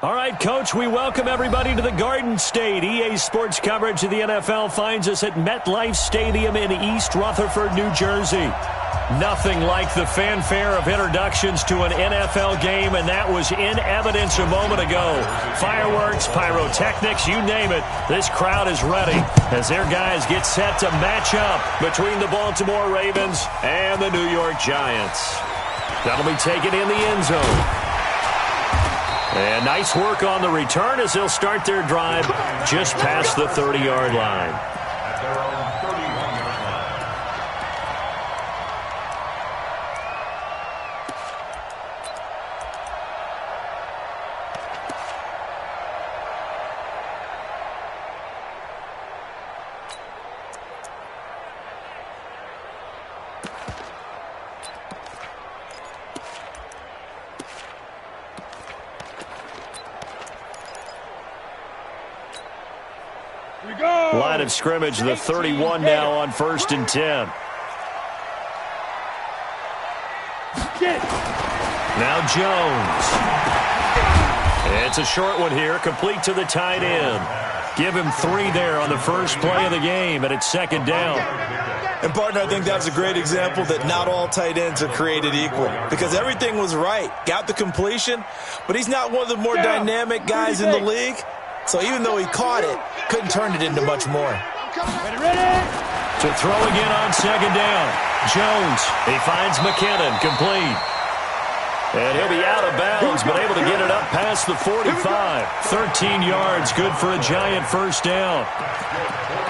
All right, Coach, we welcome everybody to the Garden State. EA Sports coverage of the NFL finds us at MetLife Stadium in East Rutherford, New Jersey. Nothing like the fanfare of introductions to an NFL game, and that was in evidence a moment ago. Fireworks, pyrotechnics, you name it. This crowd is ready as their guys get set to match up between the Baltimore Ravens and the New York Giants. That'll be taken in the end zone. And nice work on the return as they'll start their drive just past the 30-yard line. Line of scrimmage, the 31 now on 1st and 10. Now Jones. It's a short one here, complete to the tight end. Give him 3 there on the first play of the game, and it's 2nd down. And, partner, I think that was a great example that not all tight ends are created equal because everything was right. Got the completion, but he's not one of the more dynamic guys in the league. So even though he caught it, couldn't turn it into much more. Ready. To throw again on 2nd down. Jones, he finds McKinnon, complete. And he'll be out of bounds, but able to get it up past the 45. 13 yards, good for a Giant first down.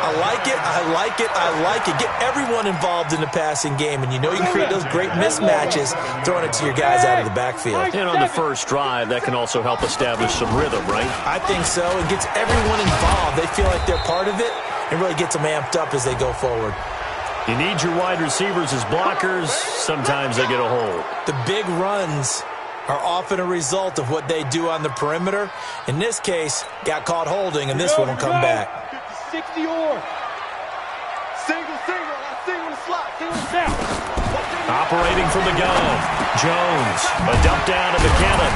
I like it, I like it, I like it. Get everyone involved in the passing game, and you know you can create those great mismatches throwing it to your guys out of the backfield. And on the first drive, that can also help establish some rhythm, right? I think so. It gets everyone involved. They feel like they're part of it, and really gets them amped up as they go forward. You need your wide receivers as blockers. Sometimes they get a hold. The big runs are often a result of what they do on the perimeter. In this case, got caught holding, and this one will come back. 60 or single slot, single down. Operating from the gun, Jones, a dump down to McKinnon.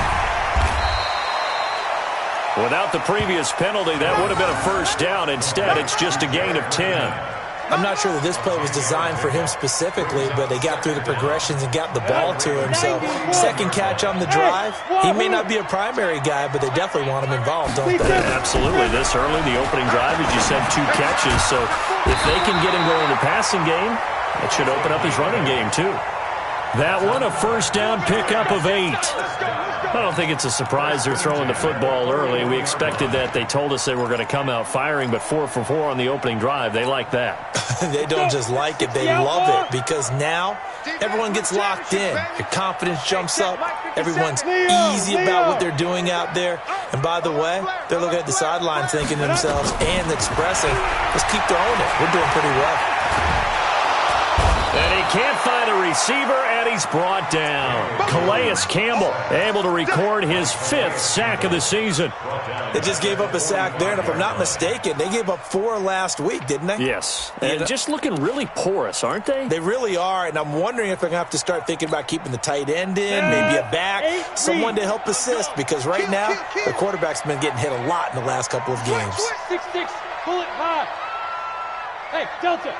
Without the previous penalty, that would have been a first down. Instead, it's just a gain of 10. I'm not sure that this play was designed for him specifically, but they got through the progressions and got the ball to him. So, second catch on the drive. He may not be a primary guy, but they definitely want him involved, don't they? Absolutely. This early, the opening drive, as you said, 2 catches. So, if they can get him going in the passing game, it should open up his running game, too. That one, a first down pickup of 8. I don't think it's a surprise they're throwing the football early. We expected that. They told us they were going to come out firing, but 4 for 4 on the opening drive. They like that. They don't just like it, they love it, because now everyone gets locked in. Your confidence jumps up. Everyone's easy about what they're doing out there. And by the way, they're looking at the sideline thinking to themselves and expressing, let's keep throwing it. We're doing pretty well. And he can't find a receiver, and he's brought down. Calais Campbell able to record his 5th sack of the season. They just gave up a sack there, and if I'm not mistaken, they gave up 4 last week, didn't they? Yes, and just looking really porous, aren't they? They really are, and I'm wondering if they're going to have to start thinking about keeping the tight end in, maybe a back, someone to help assist, because right now, the quarterback's been getting hit a lot in the last couple of games. 6-6, pull it high. Hey, Delta.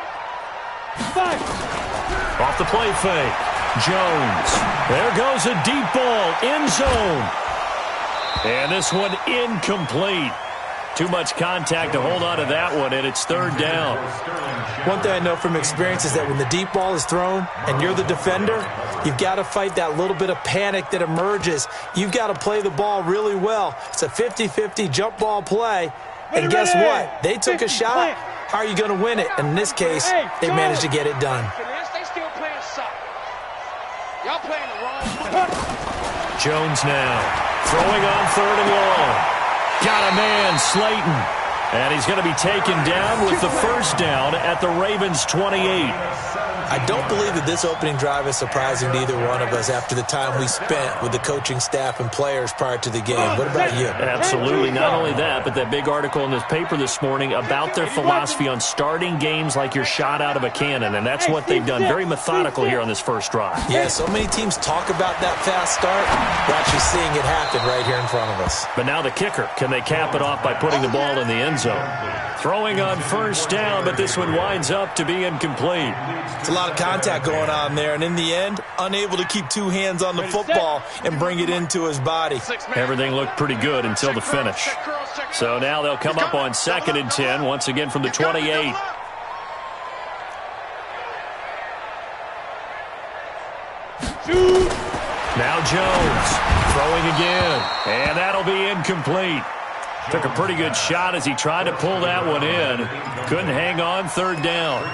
5. Off the play fake. Jones. There goes a deep ball. End zone. And this one incomplete. Too much contact to hold on to that one, and it's 3rd down. One thing I know from experience is that when the deep ball is thrown and you're the defender, you've got to fight that little bit of panic that emerges. You've got to play the ball really well. It's a 50-50 jump ball play. And guess what? They took a shot. How are you going to win it? And in this case, they managed to get it done. They still playing soft. Y'all playing the wrong. Jones now throwing on 3rd and long. Got a man, Slayton. And he's going to be taken down with the first down at the Ravens' 28. I don't believe that this opening drive is surprising to either one of us after the time we spent with the coaching staff and players prior to the game. What about you? Absolutely. Not only that, but that big article in this paper this morning about their philosophy on starting games like you're shot out of a cannon, and that's what they've done. Very methodical here on this first drive. Yeah, so many teams talk about that fast start. We're actually seeing it happen right here in front of us. But now the kicker. Can they cap it off by putting the ball in the end zone? Throwing on first down, but this one winds up to be incomplete. It's a lot of contact going on there, and in the end, unable to keep two hands on the football and bring it into his body. Everything looked pretty good until the finish. So now they'll come up on 2nd and 10, once again from the 28. Now Jones throwing again, and that'll be incomplete. Took a pretty good shot as he tried to pull that one in. Couldn't hang on, 3rd down.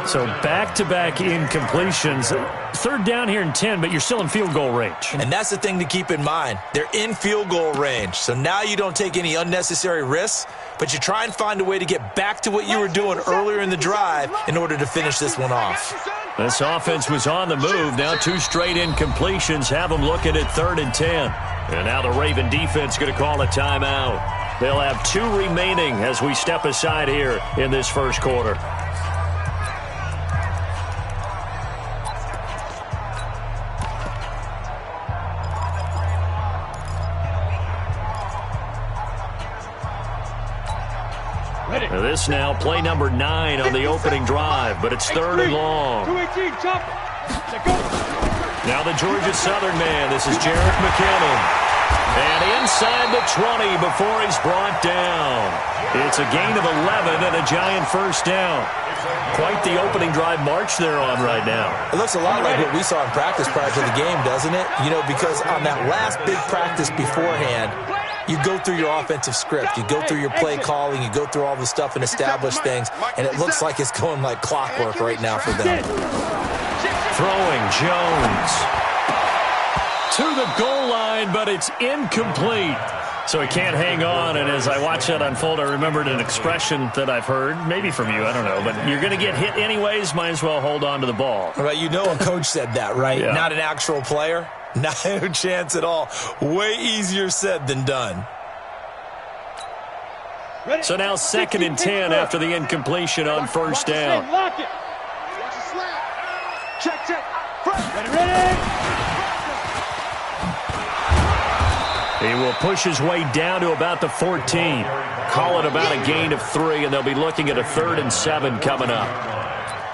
So back-to-back incompletions. 3rd down here and 10, but you're still in field goal range. And that's the thing to keep in mind. They're in field goal range. So now you don't take any unnecessary risks, but you try and find a way to get back to what you were doing earlier in the drive in order to finish this one off. This offense was on the move. Now 2 straight incompletions have them looking at 3rd and 10. And now the Raven defense going to call a timeout. They'll have 2 remaining as we step aside here in this first quarter. Now this now play number 9 on the opening drive, but it's 3rd and long. Now the Georgia Southern man. This is Jarek McKinnon. And inside the 20 before he's brought down. It's a gain of 11 and a giant first down. Quite the opening drive march they're on right now. It looks a lot like what we saw in practice prior to the game, doesn't it? You know, because on that last big practice beforehand, you go through your offensive script. You go through your play calling. You go through all the stuff and establish things. And it looks like it's going like clockwork right now for them. Throwing Jones to the goal line, but it's incomplete. So he can't hang on, and as I watch that unfold, I remembered an expression that I've heard, maybe from you, I don't know, but you're going to get hit anyways, might as well hold on to the ball. Right, you know a coach said that, right? Yeah. Not an actual player. Not a chance at all. Way easier said than done. So now 2nd and 10 after the incompletion on first down. Check. Ready. He will push his way down to about the 14. Call it about a gain of 3, and they'll be looking at a 3rd and 7 coming up.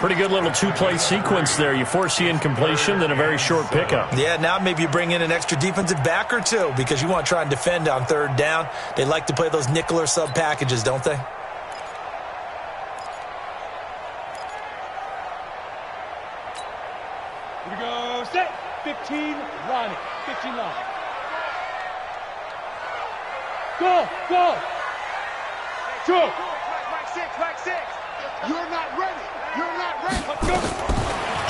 Pretty good little 2-play sequence there. You force the incompletion, then a very short pickup. Yeah, now maybe you bring in an extra defensive back or 2 because you want to try and defend on 3rd down. They like to play those nickel or sub packages, don't they? Here we go. Set. 15 line. 15 line. Go. 2. Right 6. You're not ready. Let's go.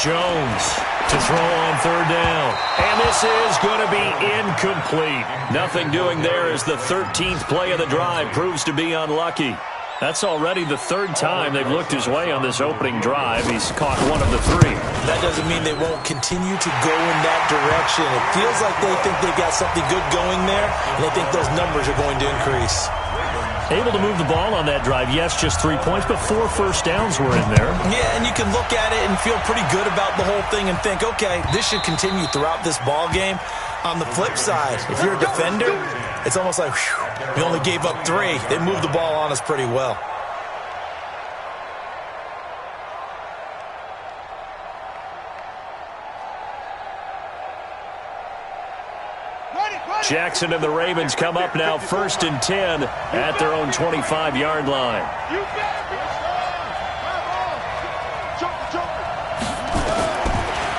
Jones to throw on 3rd down. And this is going to be incomplete. Nothing doing there as the 13th play of the drive proves to be unlucky. That's already the 3rd time they've looked his way on this opening drive. He's caught 1 of the 3. That doesn't mean they won't continue to go in that direction. It feels like they think they've got something good going there, and they think those numbers are going to increase. Able to move the ball on that drive. Yes, just 3 points, but 4 first downs were in there. Yeah, and you can look at it and feel pretty good about the whole thing and think, okay, this should continue throughout this ball game. On the flip side, if you're a defender, it's almost like, whew, we only gave up 3. They moved the ball on us pretty well. Jackson and the Ravens come up now 1st and 10 at their own 25-yard line.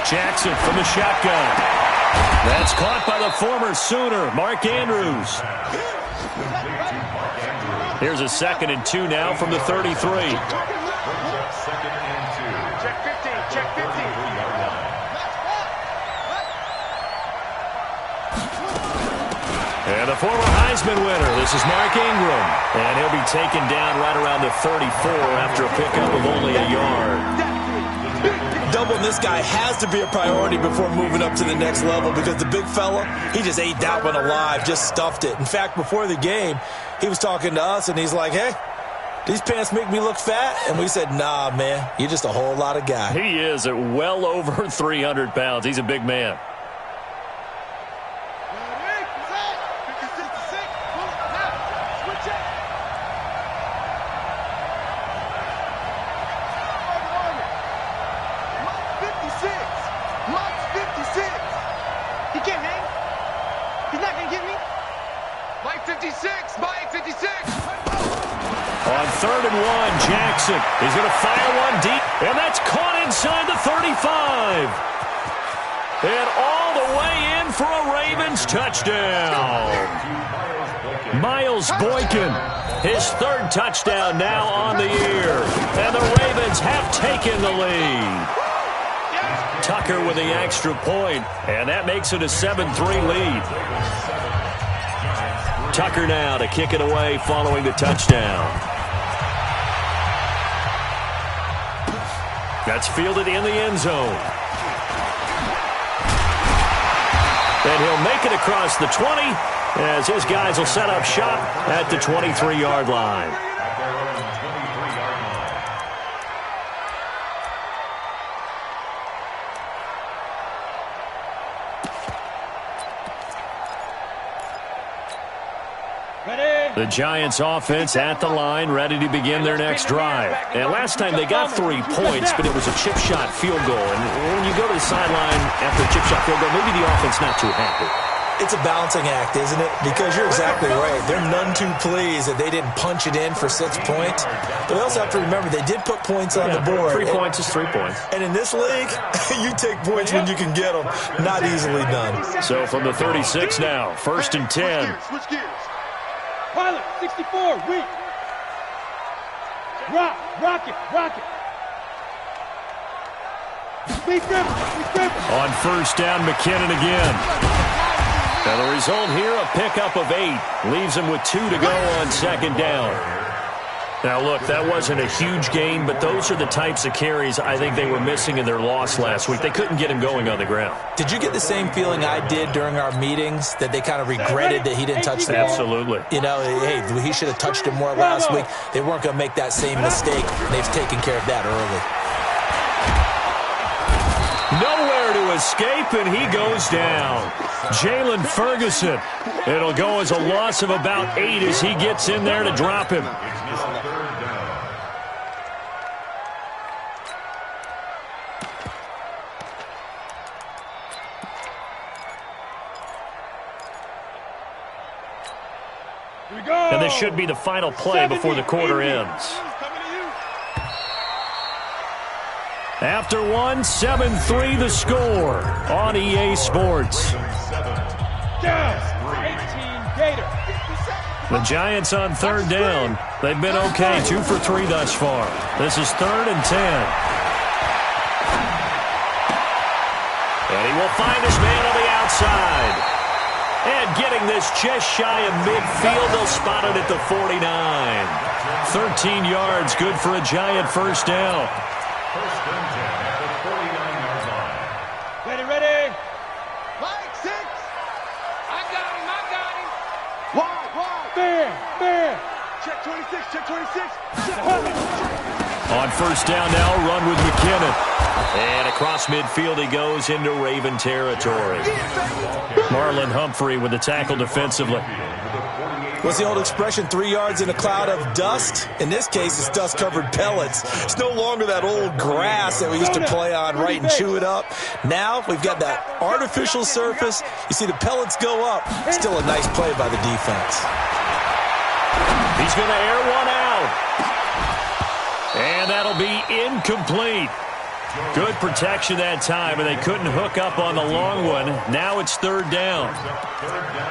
Jackson from the shotgun. That's caught by the former Sooner, Mark Andrews. Here's a 2nd and 2 now from the 33. Check 15. And the former Heisman winner, this is Mark Ingram. And he'll be taken down right around the 34 after a pickup of only a yard. Doubling this guy has to be a priority before moving up to the next level because the big fella, he just ate that one alive, just stuffed it. In fact, before the game, he was talking to us, and he's like, hey, these pants make me look fat? And we said, nah, man, you're just a whole lot of guy. He is at well over 300 pounds. He's a big man. On 3rd and 1, Jackson is going to fire one deep, and that's caught inside the 35. And all the way in for a Ravens touchdown. Miles Boykin, his 3rd touchdown now on the year. And the Ravens have taken the lead. Tucker with the extra point, and that makes it a 7-3 lead. Tucker now to kick it away following the touchdown. That's fielded in the end zone. And he'll make it across the 20 as his guys will set up shop at the 23-yard line. The Giants offense at the line, ready to begin their next drive. And last time they got 3 points, but it was a chip shot field goal. And when you go to the sideline after a chip shot field goal, maybe the offense not too happy. It's a balancing act, isn't it? Because you're exactly right. They're none too pleased that they didn't punch it in for 6 points. But they also have to remember they did put points on the board. 3 points is 3 points. And in this league, you take points when you can get them. Not easily done. So from the 36 now, 1st and 10. Switch gears. Pilot, 64, weak. Rock it. Speed grip. On 1st down, McKinnon again. And the result here, a pickup of 8. Leaves him with 2 to go on 2nd down. Now, look, that wasn't a huge gain, but those are the types of carries I think they were missing in their loss last week. They couldn't get him going on the ground. Did you get the same feeling I did during our meetings, that they kind of regretted that he didn't touch the ball? Absolutely. You know, hey, he should have touched it more last week. They weren't going to make that same mistake, and they've taken care of that early. Nowhere to escape, and he goes down. Jalen Ferguson. It'll go as a loss of about 8 as he gets in there to drop him. And this should be the final play before the quarter ends. After 1, 7-3 the score on EA Sports. The Giants on 3rd down. They've been okay, 2 for 3 thus far. This is 3rd and 10. And he will find his man on the outside. And getting this just shy of midfield, they'll spot it at the 49. 13 yards, good for a Giant 1st down. Ready. Mike, 6. I got him. Wide. Fair. Check 26. On 1st down now, run with McKinnon. And across midfield he goes into Raven territory. Marlon Humphrey with the tackle defensively. What's the old expression, 3 yards in a cloud of dust? In this case, it's dust-covered pellets. It's no longer that old grass that we used to play on, right, and chew it up. Now we've got that artificial surface. You see the pellets go up. Still a nice play by the defense. He's going to air one out. And that'll be incomplete. Good protection that time, and they couldn't hook up on the long one. Now it's 3rd down.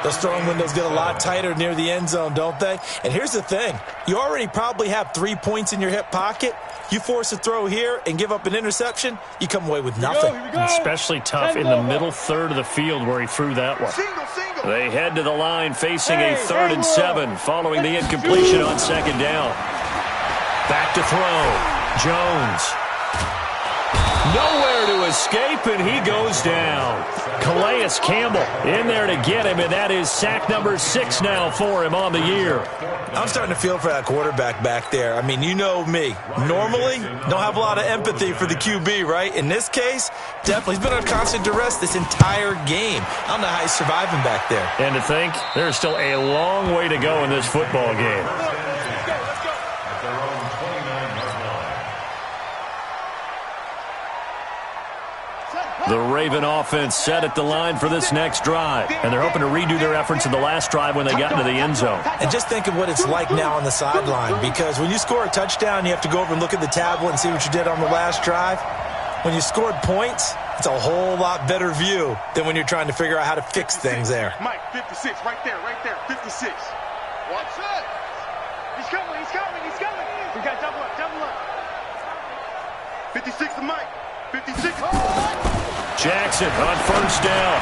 Those throwing windows get a lot tighter near the end zone, don't they? And here's the thing. You already probably have 3 points in your hip pocket. You force a throw here and give up an interception, you come away with nothing. Especially tough in the middle 3rd of the field where he threw that one. They head to the line facing a 3rd and 7 following the incompletion on 2nd down. Back to throw. Jones. Nowhere to escape, and he goes down. Calais Campbell in there to get him, and that is sack number 6 now for him on the year. I'm starting to feel for that quarterback back there. I mean, you know me. Normally, don't have a lot of empathy for the QB, right? In this case, definitely. He's been on constant duress this entire game. I don't know how he's surviving back there. And to think, there's still a long way to go in this football game. The Raven offense set at the line for this next drive, and they're hoping to redo their efforts in the last drive when they got into the end zone. And just think of what it's like now on the sideline, because when you score a touchdown, you have to go over and look at the tablet and see what you did on the last drive. When you scored points, it's a whole lot better view than when you're trying to figure out how to fix things there. Mike, 56, right there, 56. What's it? He's coming. We got double up. 56 to Mike, 56. Jackson on first down.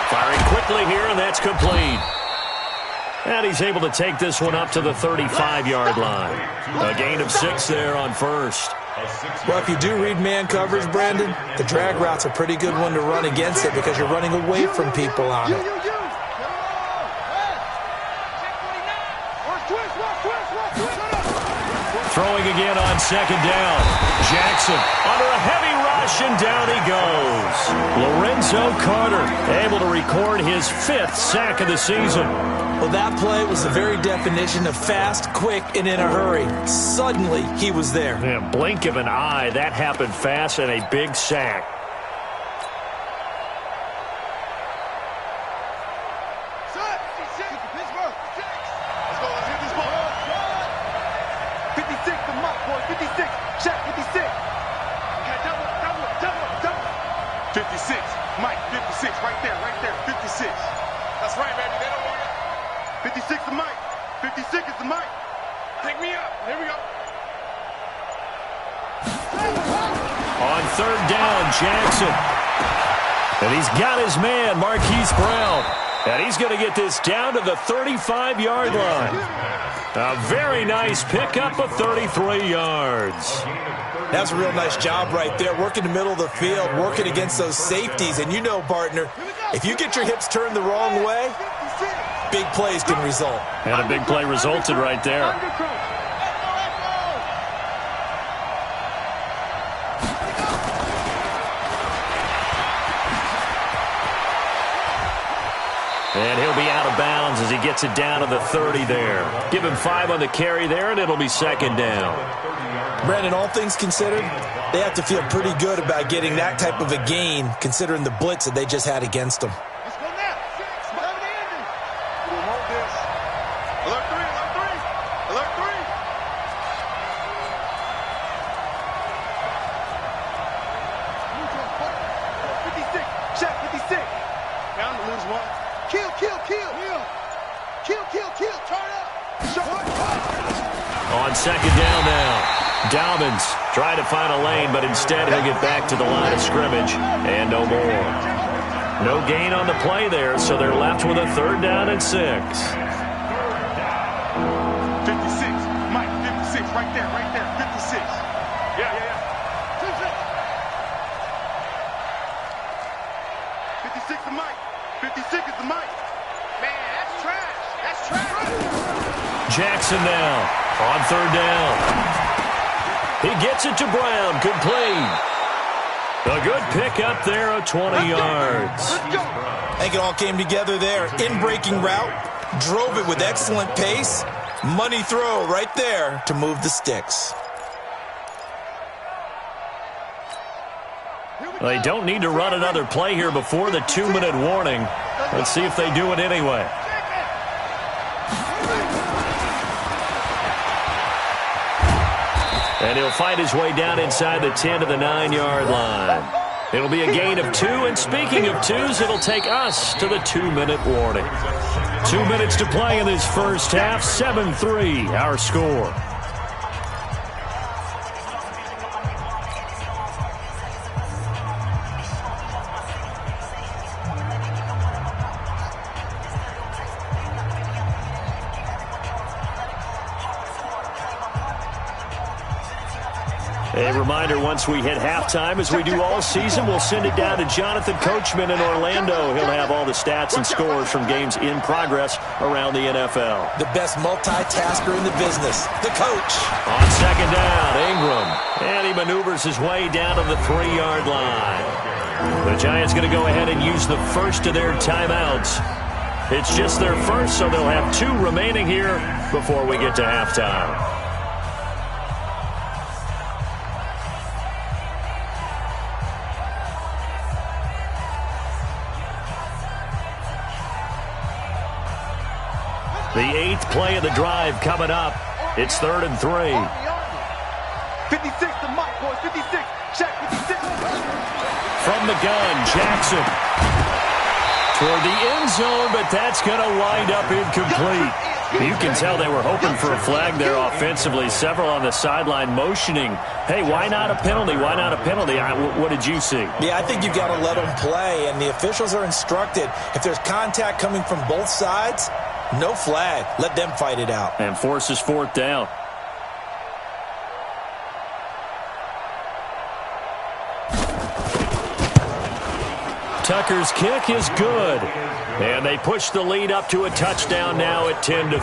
Firing quickly here, and that's complete. And he's able to take this one up to the 35-yard line. A gain of 6 there on first. Well, if you do read man coverage, Brandon, the drag route's a pretty good one to run against it because you're running away from people on it. Throwing again on second down. Jackson under a heavy rush, and down he goes. Lorenzo Carter able to record his 5th sack of the season. Well, that play was the very definition of fast, quick, and in a hurry. Suddenly, he was there. Yeah, blink of an eye, that happened fast, and a big sack. On third down, Jackson. And he's got his man, Marquise Brown. And he's going to get this down to the 35-yard line. A very nice pickup of 33 yards. That's a real nice job right there, working the middle of the field, working against those safeties. And you know, partner, if you get your hips turned the wrong way, big plays can result. And a big play resulted right there. And he'll be out of bounds as he gets it down to the 30 there. Give him 5 on the carry there, and it'll be second down. Brandon, all things considered, they have to feel pretty good about getting that type of a gain, considering the blitz that they just had against them. Let's go now. Hold this. Alert 3. Alert 3. Check 56. Bound to lose one. Kill. Turn up. On second down now. Dobbins trying to find a lane, but instead he'll get back to the line of scrimmage and no more. No gain on the play there, so they're left with a third down and 6. 56. Mike, 56. Right there. 56. Yeah. 56 to Mike. 56 is the Mike. Man, that's trash. Jackson now on third down. He gets it to Brown. Complete. A good pickup there of 20 yards. I think it all came together there. In-breaking route. Drove it with excellent pace. Money throw right there to move the sticks. They don't need to run another play here before the 2-minute warning. Let's see if they do it anyway. And he'll fight his way down inside the 10 to the 9-yard line. It'll be a gain of 2, and speaking of 2s, it'll take us to the 2-minute warning. 2 minutes to play in this first half, 7-3 our score. A reminder, once we hit halftime, as we do all season, we'll send it down to Jonathan Coachman in Orlando. He'll have all the stats and scores from games in progress around the NFL. The best multitasker in the business, the coach. On second down, Ingram. And he maneuvers his way down to the 3-yard line. The Giants going to go ahead and use the first of their timeouts. It's just their first, so they'll have 2 remaining here before we get to halftime. The 8th play of the drive coming up. It's 3rd and 3. 56 to Mike, boys. 56. Check 56. From the gun, Jackson. Toward the end zone, but that's going to wind up incomplete. You can tell they were hoping for a flag there offensively. Several on the sideline motioning, hey, why not a penalty? Why not a penalty? What did you see? Yeah, I think you've got to let them play, and the officials are instructed. If there's contact coming from both sides, no flag. Let them fight it out. And forces 4th down. Tucker's kick is good. And they push the lead up to a touchdown now at 10-3.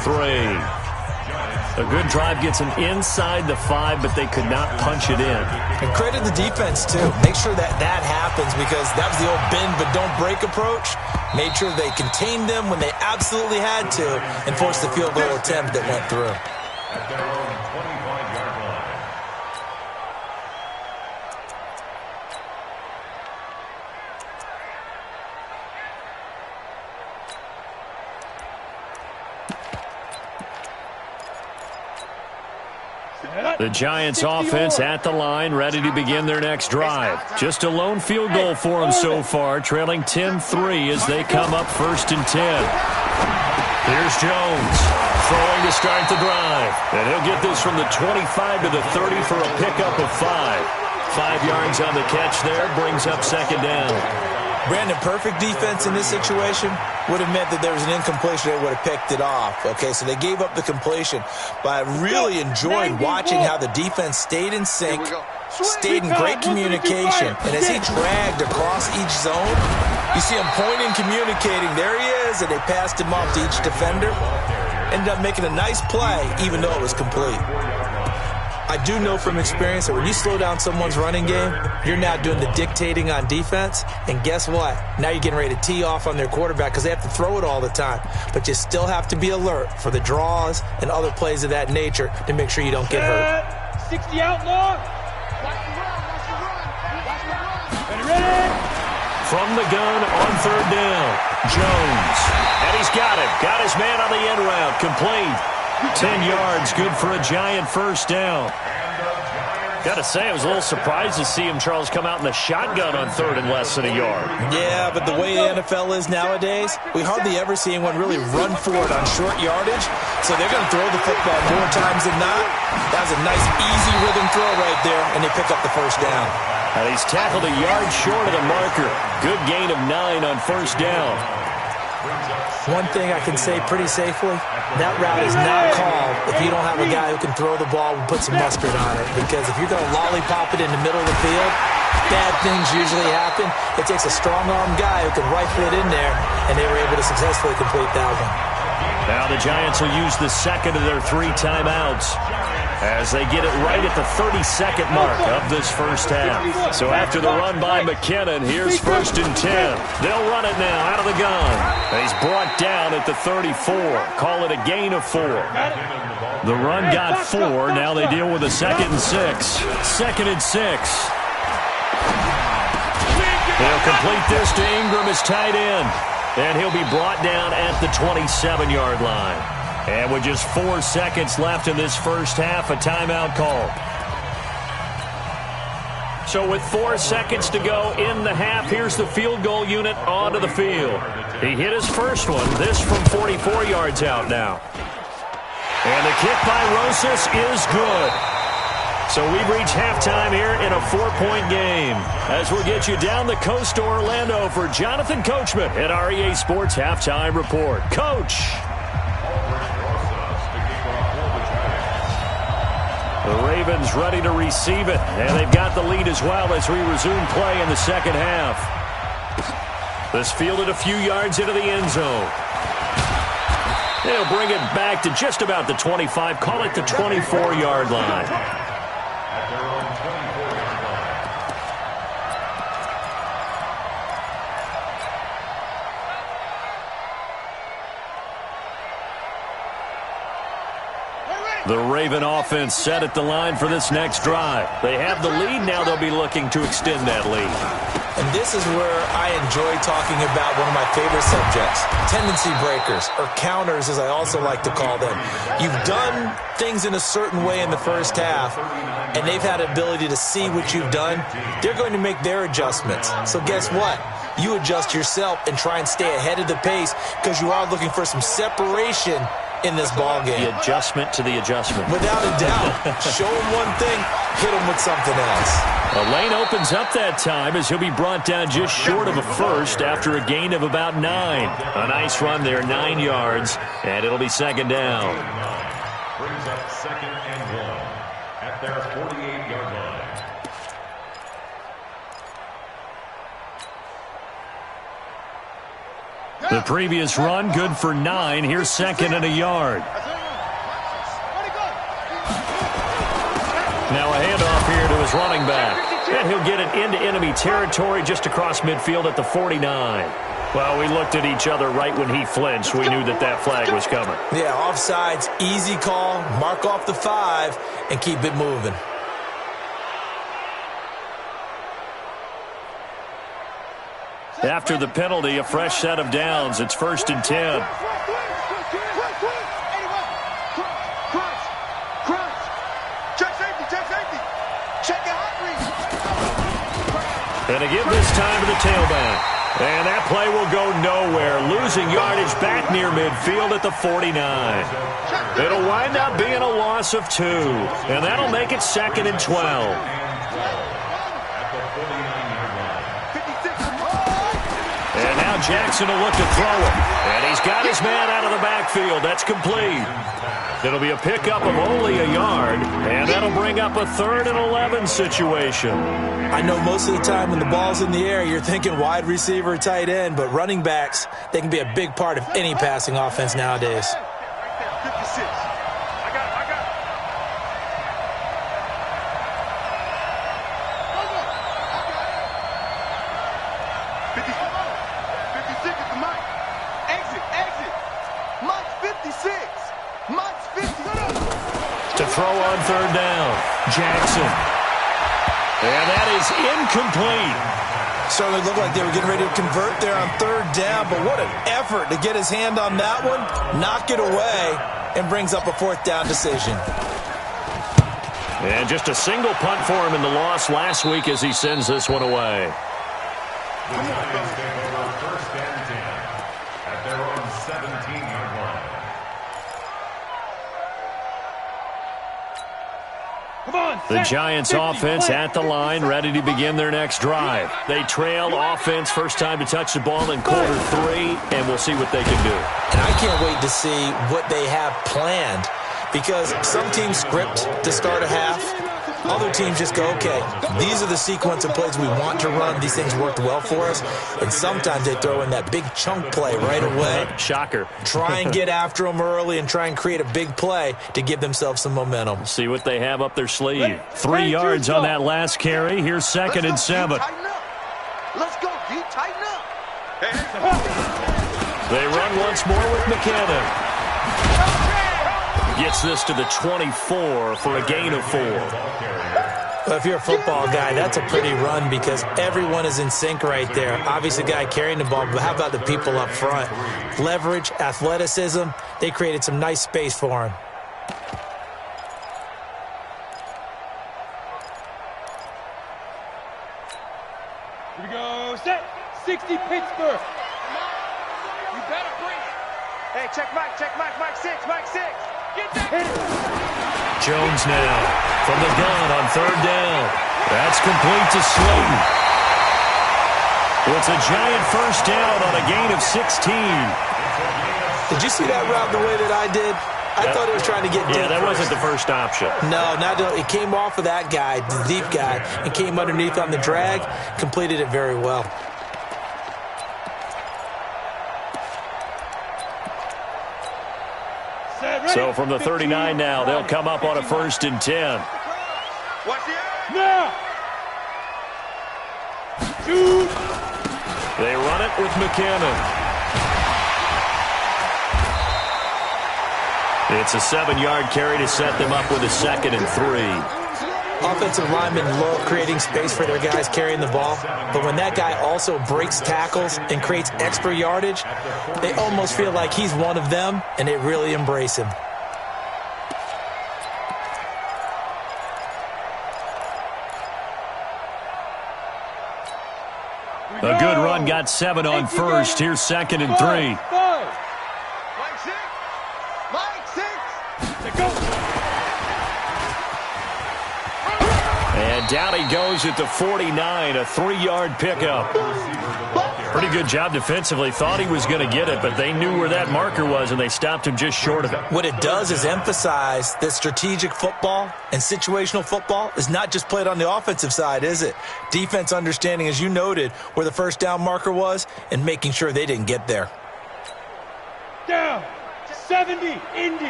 A good drive gets them inside the 5, but they could not punch it in. And credit the defense, too. Make sure that happens, because that was the old bend but don't break approach. Made sure they contained them when they absolutely had to and forced the field goal attempt that went through. The Giants offense at the line, ready to begin their next drive. Just a lone field goal for them so far, trailing 10-3 as they come up 1st and 10. Here's Jones, throwing to start the drive. And he'll get this from the 25 to the 30 for a pickup of 5. 5 yards on the catch there, brings up 2nd down. Brandon, perfect defense in this situation would have meant that there was an incompletion. They would have picked it off. Okay, so they gave up the completion. But I really enjoyed watching how the defense stayed in sync, stayed in great communication. And as he dragged across each zone, you see him pointing, communicating. There he is, and they passed him off to each defender. Ended up making a nice play, even though it was complete. I do know from experience that when you slow down someone's running game, you're now doing the dictating on defense. And guess what? Now you're getting ready to tee off on their quarterback because they have to throw it all the time. But you still have to be alert for the draws and other plays of that nature to make sure you don't get hurt. 60 outlaw. Ready? From the gun on 3rd down, Jones. And he's got it. Got his man on the end route. Complete. 10 yards, good for a Giant 1st down. Got to say, I was a little surprised to see him, Charles, come out in the shotgun on 3rd and less than a yard. Yeah, but the way the NFL is nowadays, we hardly ever see anyone really run for it on short yardage. So they're going to throw the football more times than not. That was a nice, easy rhythm throw right there, and they pick up the 1st down. And he's tackled a yard short of the marker. Good gain of 9 on 1st down. One thing I can say pretty safely, that route is not called if you don't have a guy who can throw the ball and put some mustard on it. Because if you're going to lollipop it in the middle of the field, bad things usually happen. It takes a strong-arm guy who can rifle it in there, and they were able to successfully complete that one. Now the Giants will use the 2nd of their 3 timeouts as they get it right at the 32nd mark of this 1st half. So after the run by McKinnon, here's 1st and 10. They'll run it now out of the gun. And he's brought down at the 34. Call it a gain of 4. The run got 4. Now they deal with a 2nd and 6. 2nd and 6. They'll complete this to Ingram as tight end. And he'll be brought down at the 27-yard line. And with just 4 seconds left in this 1st half, a timeout call. So with 4 seconds to go in the half, here's the field goal unit onto the field. He hit his first one, this from 44 yards out now. And the kick by Rosas is good. So we've reached halftime here in a 4-point game. As we'll get you down the coast to Orlando for Jonathan Coachman at our EA Sports Halftime Report. Coach. The Ravens ready to receive it, and they've got the lead as well as we resume play in the second half. This fielded a few yards into the end zone. They'll bring it back to just about the 25, call it the 24-yard line. The Raven offense set at the line for this next drive. They have the lead. Now they'll be looking to extend that lead. And this is where I enjoy talking about one of my favorite subjects, tendency breakers, or counters as I also like to call them. You've done things in a certain way in the first half, and they've had the ability to see what you've done. They're going to make their adjustments. So guess what? You adjust yourself and try and stay ahead of the pace because you are looking for some separation in this ball game. The adjustment to the adjustment. Without a doubt. Show him one thing, hit him with something else. A lane opens up that time as he'll be brought down just short of a first after a gain of about 9. A nice run there, 9 yards, and it'll be second down. Brings up second and 1 at their 48-yard line. The previous run, good for 9. Here's second and a yard. Now a handoff here to his running back. And he'll get it into enemy territory just across midfield at the 49. Well, we looked at each other right when he flinched. We knew that that flag was coming. Yeah, offsides, easy call, mark off the 5, and keep it moving. After the penalty, a fresh set of downs. It's 1st and 10. And a give this time to the tailback. And that play will go nowhere. Losing yardage back near midfield at the 49. It'll wind up being a loss of 2. And that'll make it 2nd and 12. And now Jackson will look to throw it. And he's got his man out of the backfield. That's complete. It'll be a pickup of only a yard. And that'll bring up a 3rd and 11 situation. I know most of the time when the ball's in the air, you're thinking wide receiver, tight end. But running backs, they can be a big part of any passing offense nowadays. 56. I got it. 56 is the mic. Exit. Mike's 56. Mike's 50. To throw on 3rd down, Jackson. And that is incomplete. Certainly looked like they were getting ready to convert there on 3rd down, but what an effort to get his hand on that one, knock it away, and brings up a 4th down decision. And just a single punt for him in the loss last week as he sends this one away. The Giants take over 1st and 10 at their own 17-yard line. The Giants offense at the line, ready to begin their next drive. They trail offense, first time to touch the ball in quarter 3, and we'll see what they can do. And I can't wait to see what they have planned, because some teams script to start a half. Other teams just go, okay, these are the sequence of plays we want to run. These things worked well for us. And sometimes they throw in that big chunk play right away. Shocker. Try and get after them early and try and create a big play to give themselves some momentum. See what they have up their sleeve. 3 yards on that last carry. Here's 2nd and 7. Let's go, D. Tighten up. They run once more with McKinnon. Gets this to the 24 for a gain of 4. Well, if you're a football guy, that's a pretty run because everyone is in sync right there. Obviously, the guy carrying the ball, but how about the people up front? Leverage, athleticism, they created some nice space for him. Here we go, set, 60 Pittsburgh. You better bring it. Hey, check Mike, Mike 6. Get that. Jones now from the gun on 3rd down. That's complete to Slayton. It's a giant first down on a gain of 16. Did you see that route the way that I did? I thought he was trying to get deep. Yeah, that wasn't the first option. No, it came off of that guy, the deep guy, and came underneath on the drag, completed it very well. So from the 39 now, they'll come up on a 1st and 10. Watch the eye. Now. Shoot. They run it with McKinnon. It's a 7-yard carry to set them up with a 2nd and 3. Offensive linemen love creating space for their guys carrying the ball, but when that guy also breaks tackles and creates extra yardage, they almost feel like he's one of them, and they really embrace him. A good run got 7 on 1st. Here's 2nd and 3. Mike 6. Mike 6. Let's go. And down he goes at the 49, a 3-yard pickup. Pretty good job defensively. Thought he was going to get it, but they knew where that marker was, and they stopped him just short of it. What it does is emphasize that strategic football and situational football is not just played on the offensive side, is it? Defense understanding, as you noted, where the first down marker was and making sure they didn't get there. Down. 70. Indy. You remember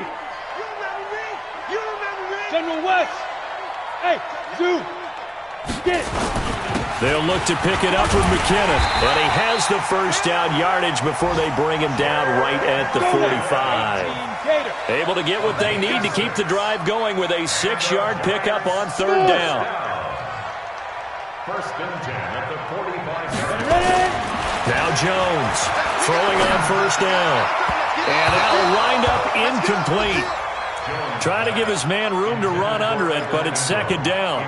me? You remember me? General West. Hey, Zoo. Get it. They'll look to pick it up with McKinnon. And he has the first down yardage before they bring him down right at the 45. Able to get what they need to keep the drive going with a 6-yard pickup on 3rd down. 1st and 10 at the 45-yard line. Ready? Now Jones throwing on 1st down. And that'll wind up incomplete. Trying to give his man room to run under it, but it's 2nd down.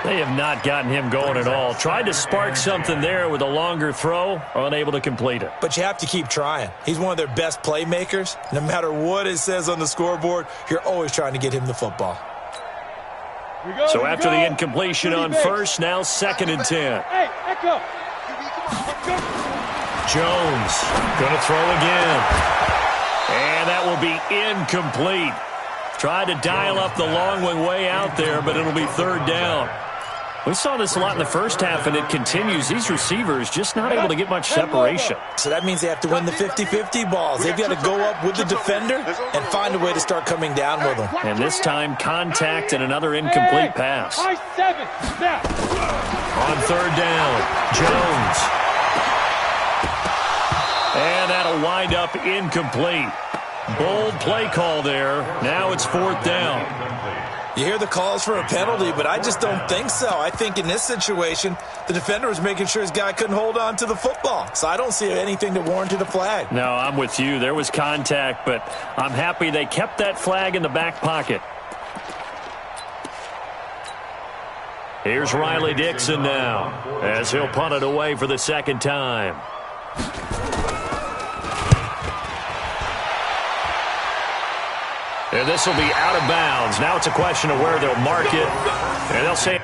They have not gotten him going at all. Tried to spark something there with a longer throw, unable to complete it. But you have to keep trying. He's one of their best playmakers. No matter what it says on the scoreboard, you're always trying to get him the football. So after the incompletion on 1st, now 2nd and 10. Hey, Echo. Jones going to throw again. And that will be incomplete. Tried to dial up the long one way out there, but it'll be 3rd down. We saw this a lot in the first half, and it continues. These receivers just not able to get much separation. So that means they have to win the 50-50 balls. They've got to go up with the defender and find a way to start coming down with them. And this time, contact and another incomplete pass. High 7. Now. On 3rd down, Jones. And that'll wind up incomplete. Bold play call there. Now it's 4th down. You hear the calls for a penalty, but I just don't think so. I think in this situation, the defender was making sure his guy couldn't hold on to the football. So I don't see anything that warranted a flag. No, I'm with you. There was contact, but I'm happy they kept that flag in the back pocket. Here's Riley Dixon now, as he'll punt it away for the 2nd time. And this will be out of bounds. Now it's a question of where they'll mark it. And they'll say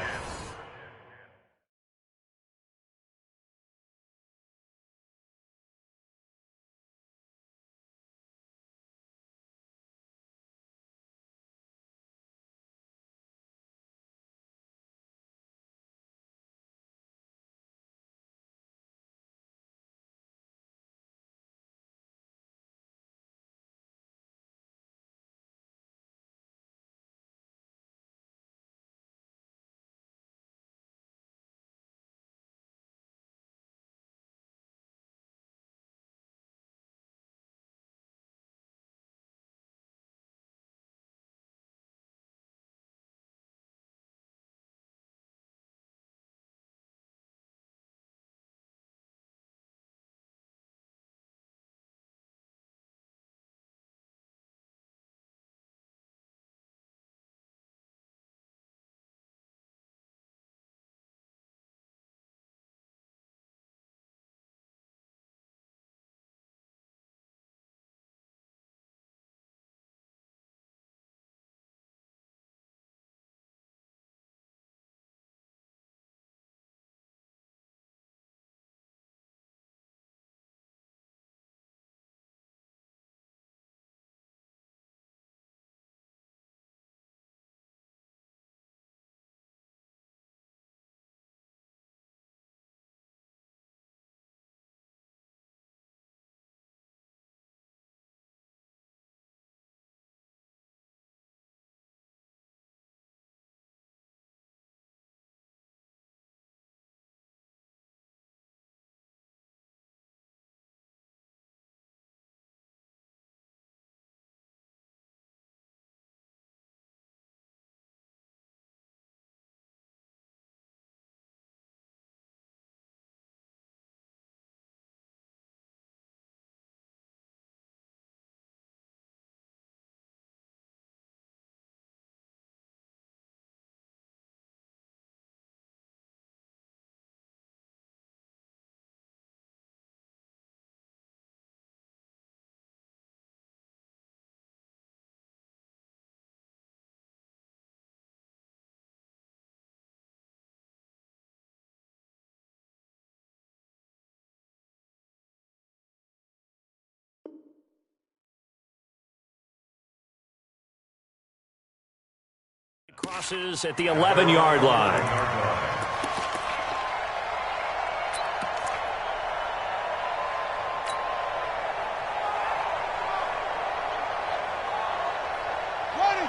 Crosses at the 11-yard line.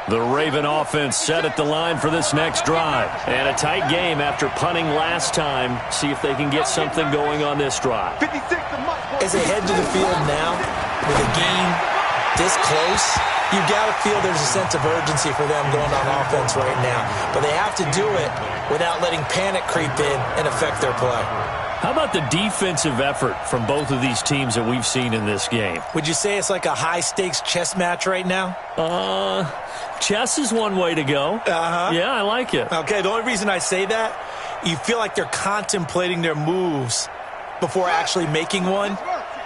The Raven offense set at the line for this next drive. And a tight game after punting last time. See if they can get something going on this drive. As they head to the field now, with a game this close, you've got to feel there's a sense of urgency for them going on offense right now. But they have to do it without letting panic creep in and affect their play. How about the defensive effort from both of these teams that we've seen in this game? Would you say it's like a high-stakes chess match right now? Chess is one way to go. Yeah, I like it. Okay, the only reason I say that, you feel like they're contemplating their moves before actually making one,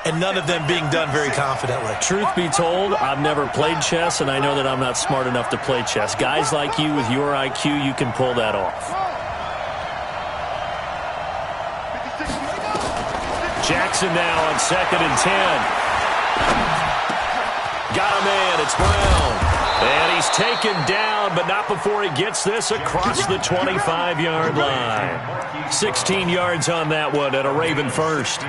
and none of them being done very confidently. Truth be told, I've never played chess, and I know that I'm not smart enough to play chess. Guys like you with your IQ, you can pull that off. Jackson now on 2nd and 10. Got a man, it's Brown. And he's taken down, but not before he gets this across the 25-yard line. 16 yards on that one and a Raven first.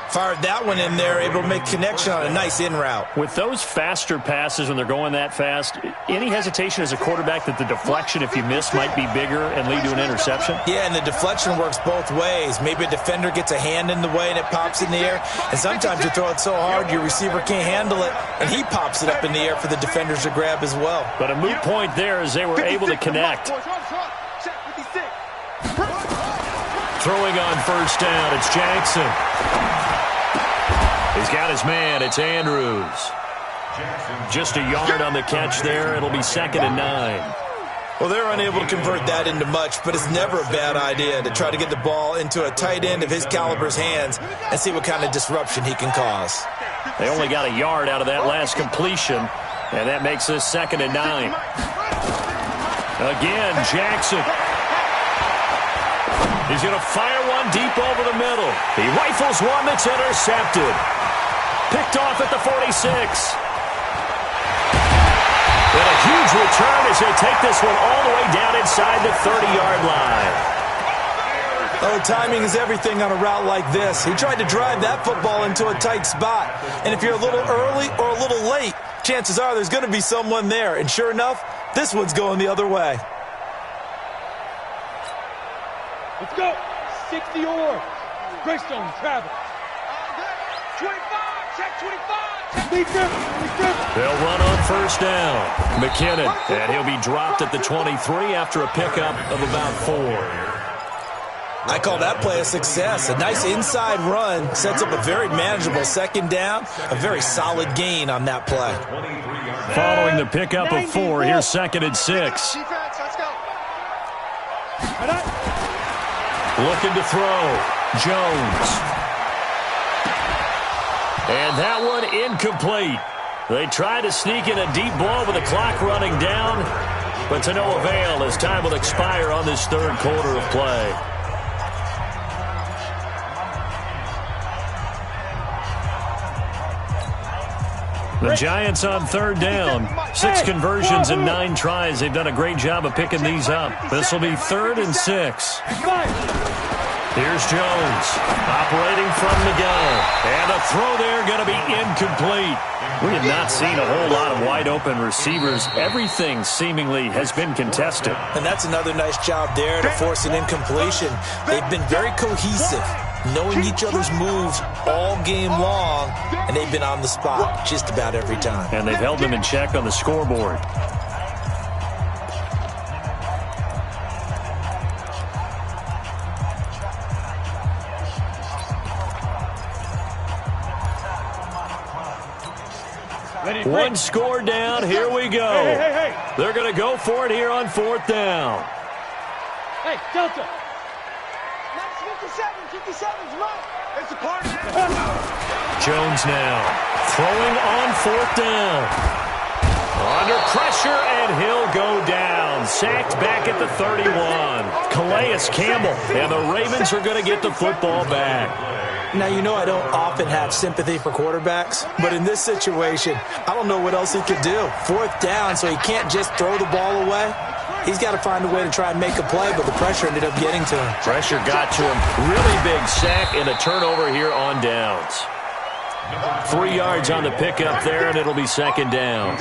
Fired that one in there, able to make connection on a nice in route. With those faster passes when they're going that fast, any hesitation as a quarterback that the deflection, if you miss, might be bigger and lead to an interception? Yeah, and the deflection works both ways. Maybe a defender gets a hand in the way and it pops in the air. And sometimes you throw it so hard your receiver can't handle it, and he pops it up in the air for the defenders to grab as well. But a moot point there as they were able to connect. Throwing on first down, it's Jackson. He's got his man. It's Andrews. Just a yard on the catch there. It'll be 2nd and 9. Well, they're unable to convert that into much, but it's never a bad idea to try to get the ball into a tight end of his caliber's hands and see what kind of disruption he can cause. They only got a yard out of that last completion, and that makes this 2nd and 9. Again, Jackson. He's going to fire one deep over the middle. He rifles one that's intercepted. Picked off at the 46. And a huge return as they take this one all the way down inside the 30-yard line. Oh, timing is everything on a route like this. He tried to drive that football into a tight spot. And if you're a little early or a little late, chances are there's going to be someone there. And sure enough, this one's going the other way. Let's go. 60 yards. Greystone, Travis. 25. Check 25. Lead them. They'll run on first down. McKinnon, and he'll be dropped at the 23 after a pickup of about 4. I call that play a success. A nice inside run sets up a very manageable 2nd down. A very solid gain on that play. Following the pickup of 4, here's 2nd and 6. Looking to throw. Jones. And that one incomplete. They try to sneak in a deep ball with the clock running down, but to no avail as time will expire on this 3rd quarter of play. The Giants on 3rd down. 6 conversions and 9 tries. They've done a great job of picking these up. This will be 3rd and 6. Here's Jones, operating from the gun. And a throw there going to be incomplete. We have not seen a whole lot of wide-open receivers. Everything seemingly has been contested. And that's another nice job there to force an incompletion. They've been very cohesive, knowing each other's moves all game long, and they've been on the spot just about every time. And they've held them in check on the scoreboard. One score down. Here we go. Hey. They're going to go for it here on 4th down. Hey, Delta. 57's mine. It's a party. Jones now throwing on 4th down. Under pressure, and he'll go down. Sacked back at the 31. Calais Campbell, and the Ravens are going to get the football back. Now, you know I don't often have sympathy for quarterbacks, but in this situation, I don't know what else he could do. 4th down, so he can't just throw the ball away. He's got to find a way to try and make a play, but the pressure ended up getting to him. Pressure got to him. Really big sack and a turnover here on downs. 3 yards on the pickup there, and it'll be second down.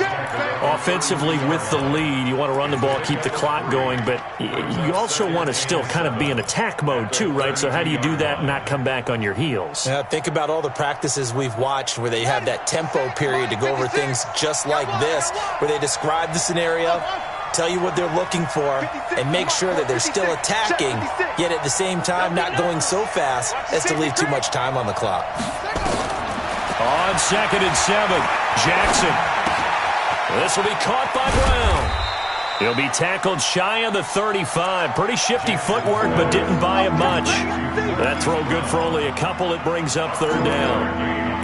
Offensively with the lead, you want to run the ball, keep the clock going, but you also want to still kind of be in attack mode too, right? So how do you do that and not come back on your heels? Yeah, think about all the practices we've watched where they have that tempo period to go over things just like this, where they describe the scenario, tell you what they're looking for, and make sure that they're still attacking, yet at the same time not going so fast as to leave too much time on the clock. On 2nd and 7, Jackson. This will be caught by Brown. He'll be tackled shy of the 35. Pretty shifty footwork, but didn't buy him much. That throw good for only a couple. It brings up third down.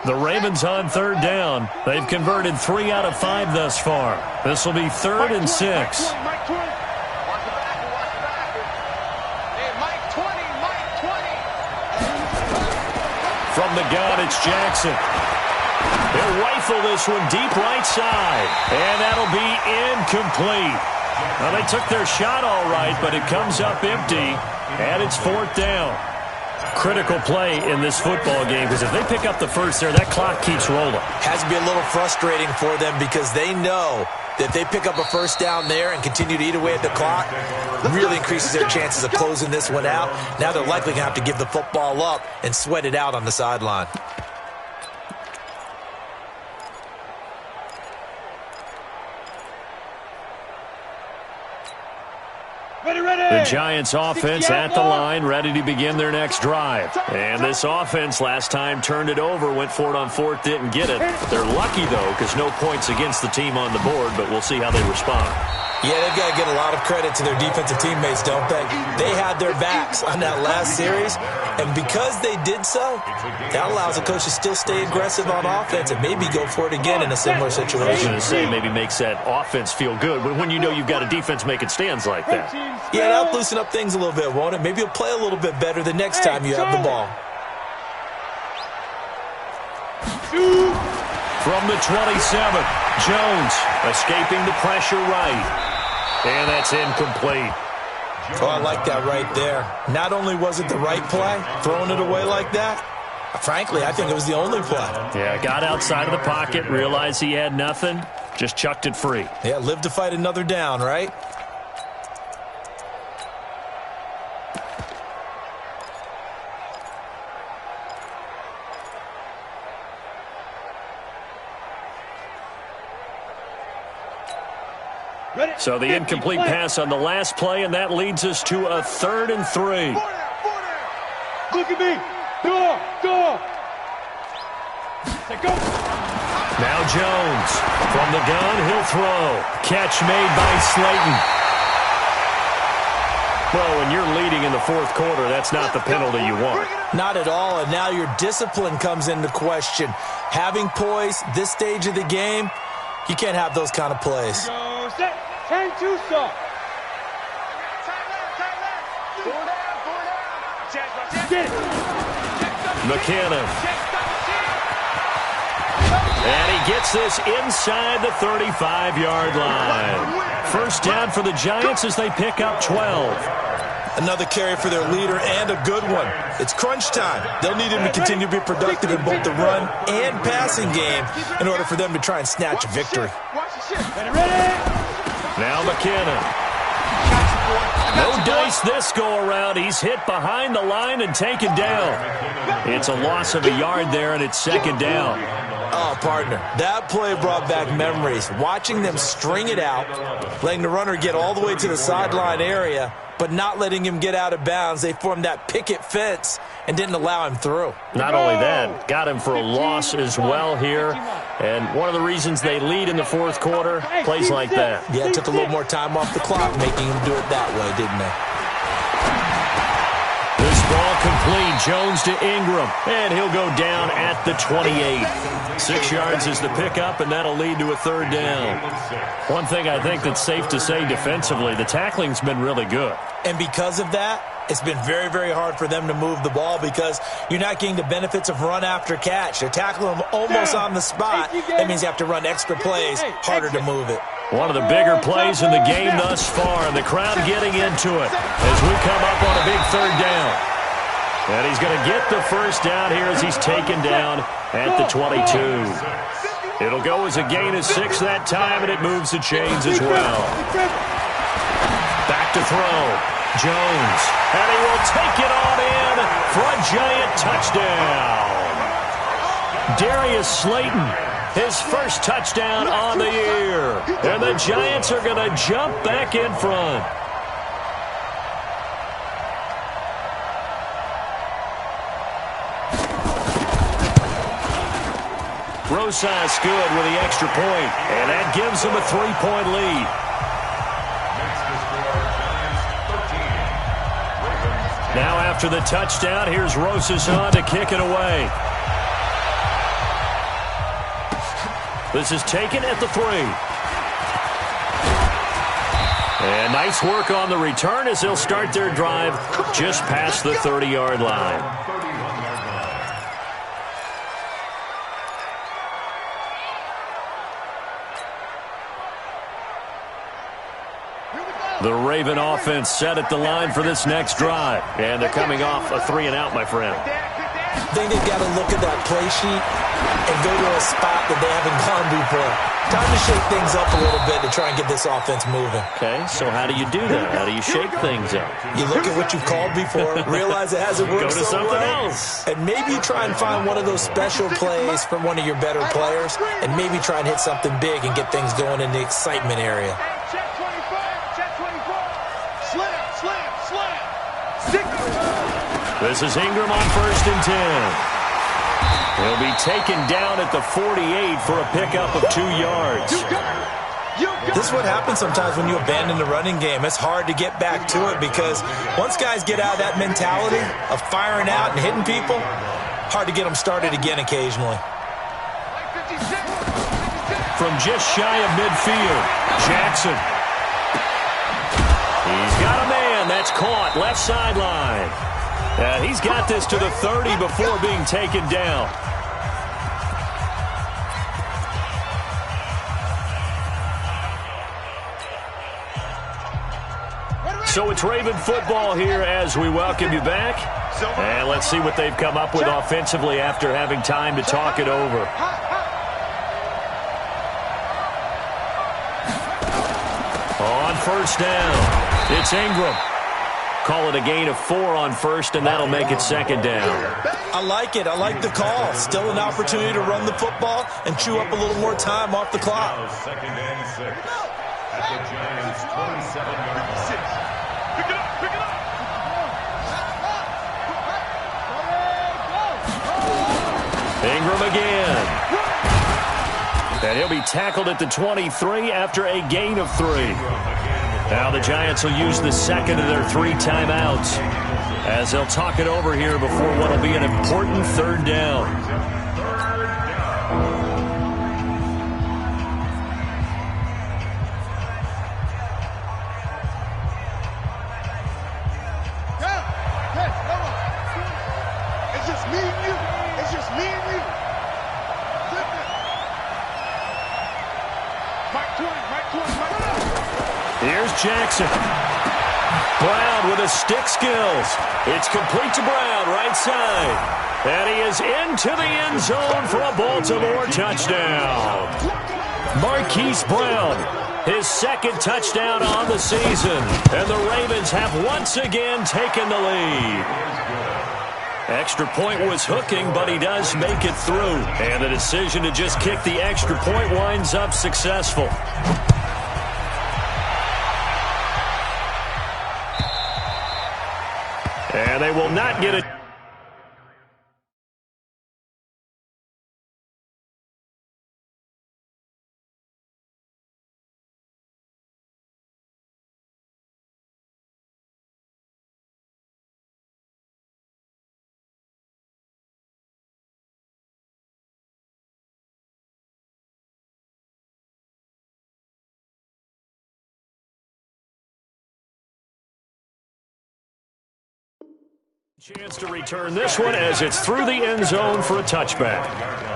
The Ravens on third down. They've converted 3 out of 5 thus far. This will be 3rd and 6. From the gun, it's Jackson. They'll rifle this one deep right side. And that'll be incomplete. Now, they took their shot all right, but it comes up empty. And it's 4th down. Critical play in this football game, because if they pick up the first there, that clock keeps rolling. Has to be a little frustrating for them because they know that if they pick up a first down there and continue to eat away at the clock, really increases their chances of closing this one out. Now they're likely going to have to give the football up and sweat it out on the sideline. The Giants offense at the line, ready to begin their next drive. And this offense last time turned it over, went for it on 4th, didn't get it. They're lucky, though, because no points against the team on the board, but we'll see how they respond. Yeah, they've got to get a lot of credit to their defensive teammates, don't they? They had their backs on that last series, and because they did so, that allows the coach to still stay aggressive on offense and maybe go for it again in a similar situation. I was going to say, maybe makes that offense feel good, but when you know you've got a defense making stands like that. Yeah, that'll loosen up things a little bit, won't it? Maybe you'll play a little bit better the next time you have the ball. From the 27, Jones escaping the pressure right. And that's incomplete. Oh, I like that right there. Not only was it the right play, throwing it away like that, frankly, I think it was the only play. Yeah, got outside of the pocket, realized he had nothing, just chucked it free. Yeah, live to fight another down, right? So the incomplete pass on the last play, and that leads us to a 3rd and 3. Look at me. Go. Go. Now Jones. From the gun, he'll throw. Catch made by Slayton. Well, when you're leading in the 4th quarter, that's not the penalty you want. Not at all, and now your discipline comes into question. Having poise this stage of the game, you can't have those kind of plays. Go set. 10-2 stop. McKinnon. And he gets this inside the 35-yard line. First down for the Giants as they pick up 12. Another carry for their leader and a good one. It's crunch time. They'll need him to continue to be productive in both the run and passing game in order for them to try and snatch a victory. Now McKinnon. No dice this go-around. He's hit behind the line and taken down. It's a loss of a yard there, and it's 2nd down. Oh, partner, that play brought back memories. Watching them string it out, letting the runner get all the way to the sideline area, but not letting him get out of bounds. They formed that picket fence and didn't allow him through. Not only that, got him for a loss as well here. And one of the reasons they lead in the 4th quarter, plays like that. Yeah, it took a little more time off the clock, making him do it that way, didn't they? This Ball complete. Jones to Ingram. And he'll go down at the 28. 6 yards is the pickup, and that'll lead to a third down. One thing I think that's safe to say defensively, the tackling's been really good. And because of that, it's been very, very hard for them to move the ball because you're not getting the benefits of run after catch. They're tackling them almost on the spot. That means you have to run extra plays, harder to move it. One of the bigger plays in the game thus far, and the crowd getting into it as we come up on a big third down. And he's going to get the first down here as he's taken down at the 22. It'll go as a gain of 6 that time, and it moves the chains as well. Back to throw. Jones. And he will take it on in for a giant touchdown. Darius Slayton, his first touchdown on the year. And the Giants are going to jump back in front. Rosas good with the extra point, and that gives them a 3-point lead. Now after the touchdown, here's Rosas on to kick it away. This is taken at the 3. And nice work on the return as they'll start their drive just past the 30-yard line. The Raven offense set at the line for this next drive. And they're coming off a 3-and-out, my friend. I think they've got to look at that play sheet and go to a spot that they haven't gone before. Time to shake things up a little bit to try and get this offense moving. Okay, so how do you do that? How do you shake things up? You look at what you've called before, realize it hasn't worked Go to so something well, else. and maybe try and find one of those special plays from one of your better players, and maybe try and hit something big and get things going in the excitement area. Check 25, check 24. Slam, slam, slam. Stick. This is Ingram on 1st and 10. He'll be taken down at the 48 for a pickup of 2 yards. This is what happens sometimes when you abandon the running game. It's hard to get back to it because once guys get out of that mentality of firing out and hitting people, hard to get them started again occasionally. From just shy of midfield, Jackson. He's got a man. That's caught. Left sideline. He's got this to the 30 before being taken down. So it's Raven football here as we welcome you back. And let's see what they've come up with offensively after having time to talk it over. On 1st down, it's Ingram. Call it a gain of 4 on 1st, and that'll make it 2nd down. I like it. I like the call. Still an opportunity to run the football and chew up a little more time off the clock. 2nd and 6 at the Giants' 27-yard line. Pick it up, pick it up. Ingram again. And he'll be tackled at the 23 after a gain of 3. Now the Giants will use the second of their 3 timeouts as they'll talk it over here before what will be an important 3rd down. It's just me and you. It's just me and you. Mike 20, Mike 20, Mike 20. Here's Jackson. Brown with his stick skills. It's complete to Brown, right side. And he is into the end zone for a Baltimore touchdown. Marquise Brown, his 2nd touchdown on the season. And the Ravens have once again taken the lead. Extra point was hooking, but he does make it through. And the decision to just kick the extra point winds up successful. And they will not get it. Chance to return this one as it's through the end zone for a touchback.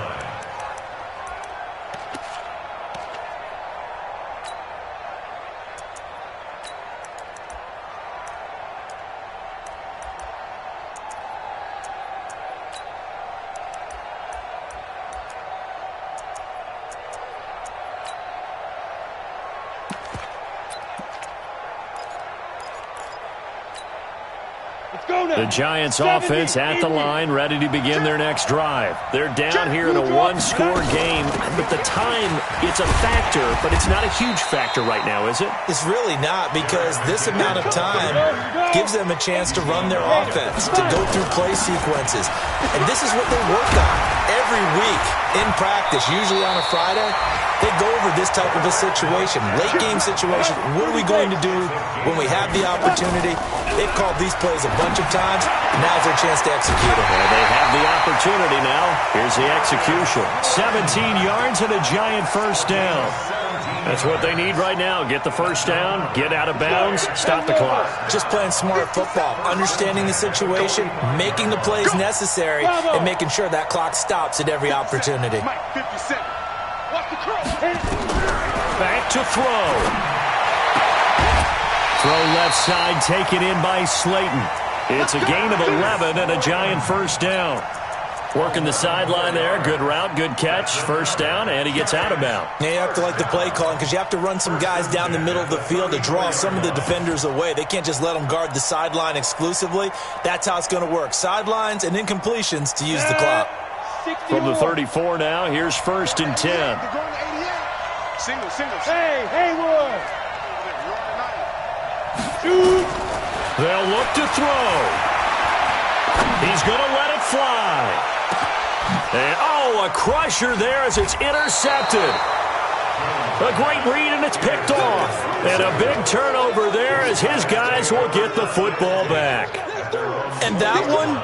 The Giants offense at the line, ready to begin their next drive. They're down here in a one-score game, but the time, it's a factor, but it's not a huge factor right now, is it? It's really not, because this amount of time gives them a chance to run their offense, to go through play sequences. And this is what they work on every week in practice, usually on a Friday. They go over this type of a situation, late-game situation. What are we going to do when we have the opportunity? They've called these plays a bunch of times. Now's their chance to execute them. Well, they have the opportunity now. Here's the execution. 17 yards and a Giant first down. That's what they need right now. Get the first down, get out of bounds, stop the clock. Just playing smart football, understanding the situation, making the plays necessary, and making sure that clock stops at every opportunity. Back to throw. Throw left side, taken in by Slayton. It's a gain of 11 and a Giant first down. Working the sideline there. Good route, good catch. First down, and he gets out of bounds. Yeah, you have to like the play calling, because you have to run some guys down the middle of the field to draw some of the defenders away. They can't just let them guard the sideline exclusively. That's how it's going to work. Sidelines and incompletions to use the clock. From the 34 now, here's first and 10. Single. Hey, Haywood! Shoot! They'll look to throw. He's going to let it fly. And, a crusher there as it's intercepted. A great read, and it's picked off. And a big turnover there as his guys will get the football back. And that one,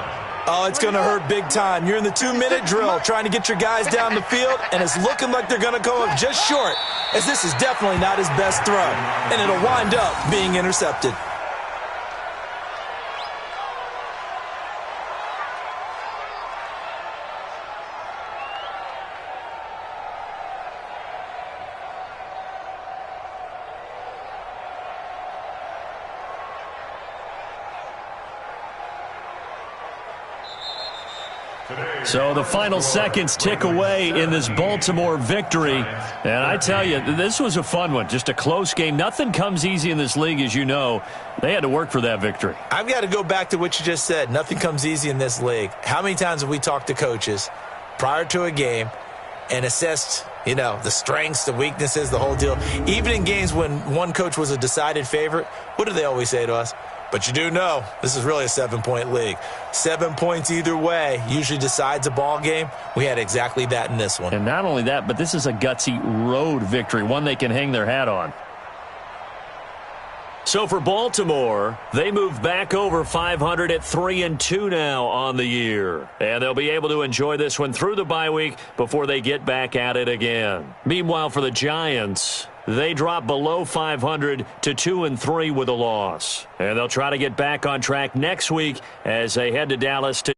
it's going to hurt big time. You're in the 2-minute drill trying to get your guys down the field, and it's looking like they're going to go up just short, as this is definitely not his best throw. And it'll wind up being intercepted. So the final seconds tick away in this Baltimore victory. And I tell you, this was a fun one. Just a close game. Nothing comes easy in this league, as you know. They had to work for that victory. I've got to go back to what you just said. Nothing comes easy in this league. How many times have we talked to coaches prior to a game and assessed, the strengths, the weaknesses, the whole deal? Even in games when one coach was a decided favorite, what do they always say to us? But you do know this is really a 7-point league. 7 points either way usually decides a ball game. We had exactly that in this one. And not only that, but this is a gutsy road victory, one they can hang their hat on. So for Baltimore, they move back over 500 at 3-2 now on the year. And they'll be able to enjoy this one through the bye week before they get back at it again. Meanwhile, for the Giants, they drop below 500 to 2-3 with a loss. And they'll try to get back on track next week as they head to Dallas to